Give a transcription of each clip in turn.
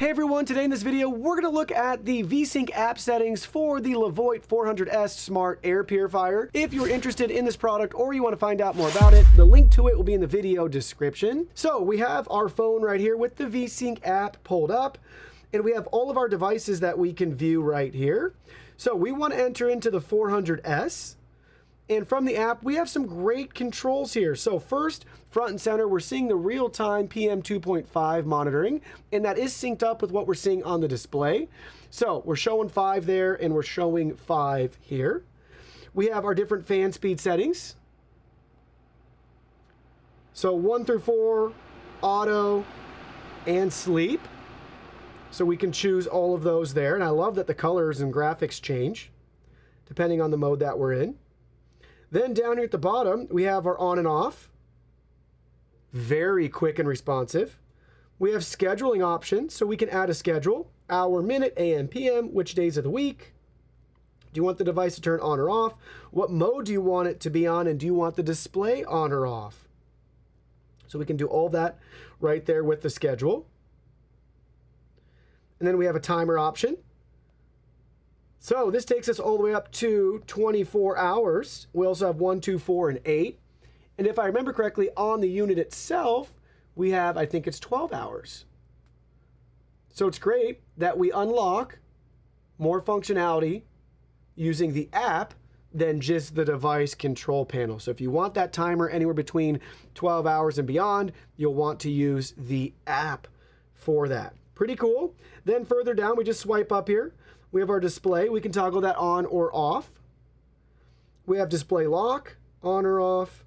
Hey everyone, today in this video, we're going to look at the VSync app settings for the LEVOIT 400S Smart Air Purifier. If you're interested in this product or you want to find out more about it, the link to it will be in the video description. So we have our phone right here with the VSync app pulled up, and we have all of our devices that we can view right here. So we want to enter into the 400S. And from the app, we have some great controls here. So first, front and center, we're seeing the real-time PM 2.5 monitoring, and that is synced up with what we're seeing on the display. So we're showing 5 there, and we're showing 5 here. We have our different fan speed settings. So 1 through 4, auto, and sleep. So we can choose all of those there, and I love that the colors and graphics change depending on the mode that we're in. Then down here at the bottom, we have our on and off. Very quick and responsive. We have scheduling options, so we can add a schedule, hour, minute, AM, PM, which days of the week. Do you want the device to turn on or off? What mode do you want it to be on, and do you want the display on or off? So we can do all that right there with the schedule. And then we have a timer option. So this takes us all the way up to 24 hours. We also have 1, 2, 4, and 8. And if I remember correctly, on the unit itself, we have, I think it's 12 hours. So it's great that we unlock more functionality using the app than just the device control panel. So if you want that timer anywhere between 12 hours and beyond, you'll want to use the app for that. Pretty cool. Then further down, we just swipe up here. We have our display. We can toggle that on or off. We have display lock, on or off,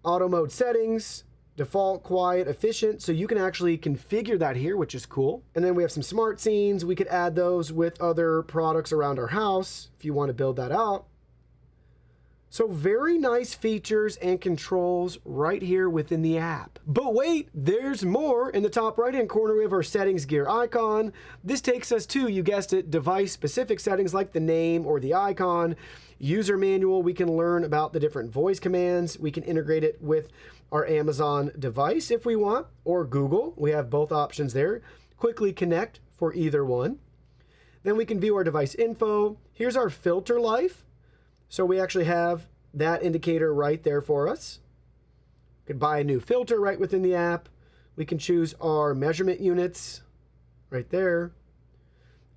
auto mode settings, default, quiet, efficient. So you can actually configure that here, which is cool. And then we have some smart scenes. We could add those with other products around our house if you want to build that out. So very nice features and controls right here within the app. But wait, there's more. In the top right-hand corner, we have our settings gear icon. This takes us to, you guessed it, device-specific settings like the name or the icon. User manual, we can learn about the different voice commands. We can integrate it with our Amazon device if we want, or Google. We have both options there. Quickly connect for either one. Then we can view our device info. Here's our filter life. So we actually have that indicator right there for us. We could buy a new filter right within the app. We can choose our measurement units right there.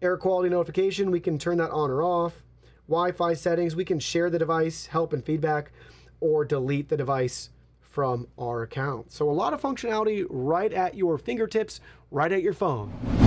Air quality notification, we can turn that on or off. Wi-Fi settings, we can share the device, help and feedback, or delete the device from our account. So a lot of functionality right at your fingertips, right at your phone.